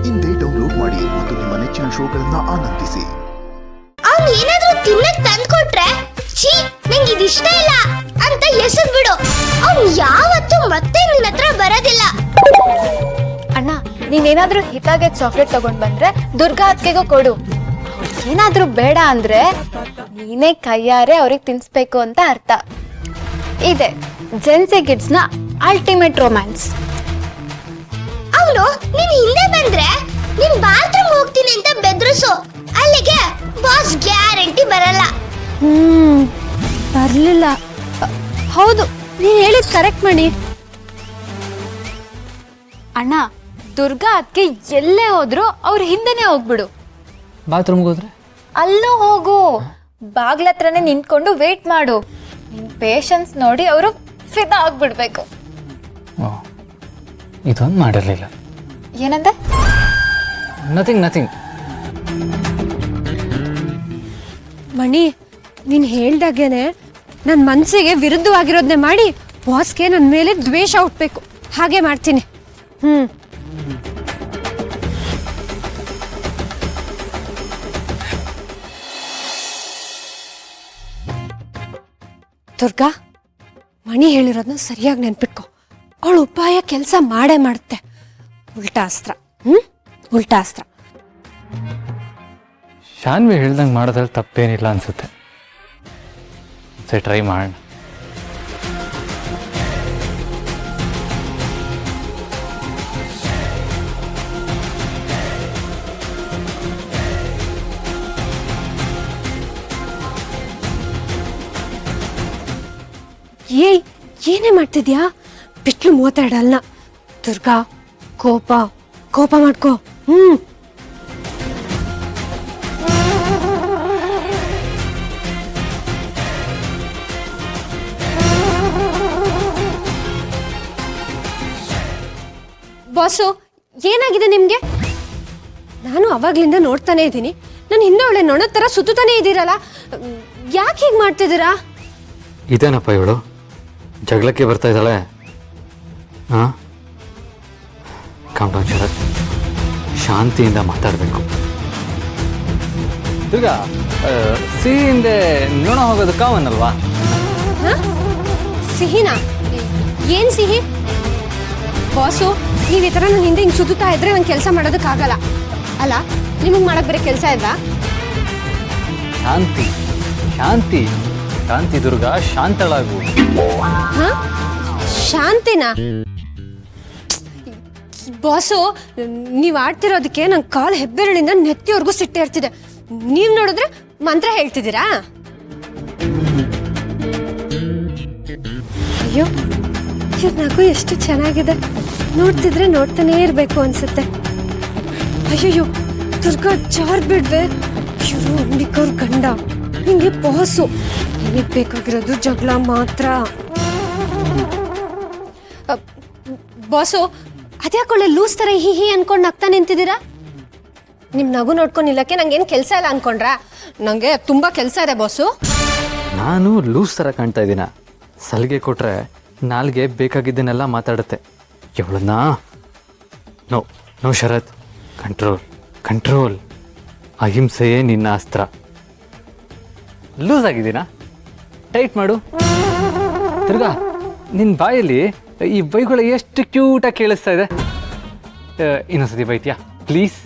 ಇಂದೇ ಡೌನ್ಲೋಡ್ ಮಾಡಿ ಮತ್ತು ನಿಮ್ಮ ನೆಚ್ಚಿನ ಶೋಗಳನ್ನ ಆನಂದಿಸಿ. ಅವ್ನು ಏನಾದ್ರೂ ತಿನ್ನಕ್ ತಂದ್ಕೊಟ್ರೆ ಛೀ ನಂಗೆ ಇದಿಷ್ಟ ಇಲ್ಲ ಅಂತ ಎಸೆದ್ ಬಿಡು. ಅವ್ನು ಯಾವತ್ತೂ ಮತ್ತೆ ನಿನ್ನ ಹತ್ರ ಬರೋದಿಲ್ಲ. ಅಣ್ಣ ನೀನೇನಾದ್ರೂ ಹಿತಾಗೆ ಚಾಕ್ಲೇಟ್ ತಗೊಂಡ್ ಬಂದ್ರೆ ದುರ್ಗಾ ಅತ್ತಿಗೆಗೂ ಕೊಡು. ಏನಾದ್ರೂ ಬೇಡ ಅಂದ್ರೆ ನೀನೇ ಕೈಯಾರೆ ಅವ್ರಿಗೆ ತಿನ್ಸ್ಬೇಕು ಅಂತ ಅರ್ಥ. ಇದೆ ಜೆನ್ಸಿ ಕಿಡ್ಸ್ ನ ಅಲ್ಟಿಮೇಟ್ ರೊಮ್ಯಾನ್ಸ್. ಅವನು ನೀನ್ ಹಿಂದೆ ಬಂದ್ರೆ ನೀನ್ ಬಾತ್ರೂಮ್ ಹೋಗ್ತೀನಿ ಅಂತ ಬೆದರಿಸು. ಅಲ್ಲಿಗೆ ಬಾಸ್ ಗ್ಯಾರಂಟಿ ಬರಲ್ಲ. ಬರ್ಲಿಲ್ಲ. ಹೌದು ನೀನ್ ಹೇಳಿದ್ ಕರೆಕ್ಟ್ ಮಣಿ. ಅಣ್ಣ ದುರ್ಗಾ ಅದಕ್ಕೆ ಎಲ್ಲೇ ಹೋದ್ರು ಅವ್ರ ಹಿಂದೆನೆ ಹೋಗ್ಬಿಡು. ಬಾತ್ರೂಮ್ಗೆ ಹೋದ್ರೆ ಅಲ್ಲೂ ಹೋಗು. ಬಾಗ್ಲತ್ರನೇ ನಿಂತ್ಕೊಂಡು ವೇಟ್ ಮಾಡು. ನಿನ್ ಪೇಷನ್ಸ್ ನೋಡಿ ಅವರು ಫಿದಾ ಆಗ್ಬಿಡ್ಬೇಕು. ಇದೊಂದು ಮಾಡಿರಲಿಲ್ಲ. ಏನಂದೆ? ನಥಿಂಗ್. ಮಣಿ ನೀನು ಹೇಳ್ದಾಗೇನೆ ನನ್ನ ಮನಸ್ಸಿಗೆ ವಿರುದ್ಧವಾಗಿರೋದನ್ನೇ ಮಾಡಿ ಬಾಸ್ಗೆ ನನ್ನ ಮೇಲೆ ದ್ವೇಷ ಹುಟ್ಟಬೇಕು. ಹಾಗೆ ಮಾಡ್ತೀನಿ. ದುರ್ಗಾ, ಮಣಿ ಹೇಳಿರೋದನ್ನ ಸರಿಯಾಗಿ ನೆನ್ಪಿಟ್ಕೊ. ಅವಳು ಉಪಾಯ ಕೆಲಸ ಮಾಡೇ ಮಾಡುತ್ತೆ. ಉಲ್ಟಾ ಅಸ್ತ್ರ. ಶಾನ್ವಿ ಹೇಳ್ದಂಗೆ ಮಾಡೋದ್ರಲ್ಲಿ ತಪ್ಪೇನಿಲ್ಲ ಅನ್ಸುತ್ತೆ. ಸರಿ, ಟ್ರೈ ಮಾಡೋಣ. ಏನೇ ಮಾಡ್ತಿದ್ಯಾ? ಬಿಟ್ಲು ಮಾತಾಡಲ್ಲ. ದುರ್ಗಾ, ಕೋಪ ಮಾಡ್ಕೋ. ಬಾಸು, ಏನಾಗಿದೆ ನಿಮ್ಗೆ? ನಾನು ಅವಾಗ್ಲಿಂದ ನೋಡ್ತಾನೆ ಇದ್ದೀನಿ. ನನ್ನ ಹಿಂದೆ ಒಳ್ಳೆ ನೊಣದ ಥರ ಸುತ್ತಾನೆ ಇದ್ದೀರಲ್ಲ, ಯಾಕೆ ಹೀಗೆ ಮಾಡ್ತಿದ್ದೀರಾ? ಇದೇನಪ್ಪ ಇವಳು ಜಗಳಕ್ಕೆ ಬರ್ತಾ ಇದ್ದಾಳೆ. ಕಾಮ್ ಶರತ್, ಶಾಂತಿಯಿಂದ ಮಾತಾಡಬೇಕು. ಈಗ ಸಿಹಿಂದೆ ನೋಣ ಹೋಗೋದು ಕಾಮನ್ ಅಲ್ವಾ? ಸಿಹಿನಾ? ಏನ್ ಸಿಹಿ? ಬಾಸು, ನೀವು ಈ ಥರ ನನ್ನ ಹಿಂದೆ ಹಿಂಗೆ ಸುತ್ತಾ ಇದ್ರೆ ನಂಗೆ ಕೆಲಸ ಮಾಡೋದಕ್ಕಾಗಲ್ಲ. ಅಲ್ಲ, ನಿಮಗೆ ಮಾಡಕ್ ಬೇರೆ ಕೆಲಸ ಇಲ್ಲ? ಶಾಂತಿ ದುರ್ಗಾ, ಶಾಂತಳಾಗು. ಶಾಂತಿನಾ? ಬಾಸು, ನೀವು ಆಡ್ತಿರೋದಕ್ಕೆ ನಂಗೆ ಕಾಲು ಹೆಬ್ಬೆರಳಿಂದ ನೆತ್ತಿವರೆಗೂ ಸಿಟ್ಟೆ ಇರ್ತಿದೆ. ನೀವು ನೋಡಿದ್ರೆ ಮಂತ್ರ ಹೇಳ್ತಿದ್ದೀರಾ? ಅಯ್ಯೋ, ಇವ್ರ ನಗು ಎಷ್ಟು ಚೆನ್ನಾಗಿದೆ. ನೋಡ್ತಿದ್ರೆ ನೋಡ್ತಾನೇ ಇರಬೇಕು ಅನ್ಸುತ್ತೆ. ಅಯ್ಯಯ್ಯೋ, ದುರ್ಗಾ ಜಾರ್ ಬಿಡ್ವೆ. ಇವರು ಅಂಬಿಕವ್ರ ಗಂಡ, ನಿಂಗೆ ಬಾಸು. ನಿನಗೆ ಬೇಕಾಗಿರೋದು ಜಗಳ ಮಾತ್ರ. ಬಾಸು, ಅದ್ಯಾಕೊಳ್ಳೆ ಲೂಸ್ ಥರ ಹಿ ಅನ್ಕೊಂಡು ನಗ್ತಾ ನಿಂತಿದ್ದೀರಾ? ನಿಮ್ಮ ನಗು ನೋಡ್ಕೊಂಡು ನಿಲ್ಲಕ್ಕೆ ನಂಗೇನು ಕೆಲಸ ಇಲ್ಲ ಅನ್ಕೊಂಡ್ರಾ? ನನಗೆ ತುಂಬ ಕೆಲಸ ಇದೆ ಬಾಸು. ನಾನು ಲೂಸ್ ಥರ ಕಾಣ್ತಾ ಇದ್ದೀನ? ಸಲಿಗೆ ಕೊಟ್ರೆ ನಾಲ್ಗೆ ಬೇಕಾಗಿದ್ದನ್ನೆಲ್ಲ ಮಾತಾಡುತ್ತೆ. ಇವಳನ್ನ ನೋ ಶರತ್, ಕಂಟ್ರೋಲ್. ಅಹಿಂಸೆಯೇ ನಿನ್ನ ಅಸ್ತ್ರ. ಲೂಸ್ ಆಗಿದ್ದೀನಾ? ಟೈಟ್ ಮಾಡು. ದುರ್ಗಾ, ನಿನ್ನ ಬಾಯಲ್ಲಿ ಈ ಬೈಗಳು ಎಷ್ಟು ಕ್ಯೂಟಾಗಿ ಕೇಳಿಸ್ತಾ ಇದೆ. ಇನ್ನೊಂದ್ಸತಿ ಬೈತೀಯಾ ಪ್ಲೀಸ್?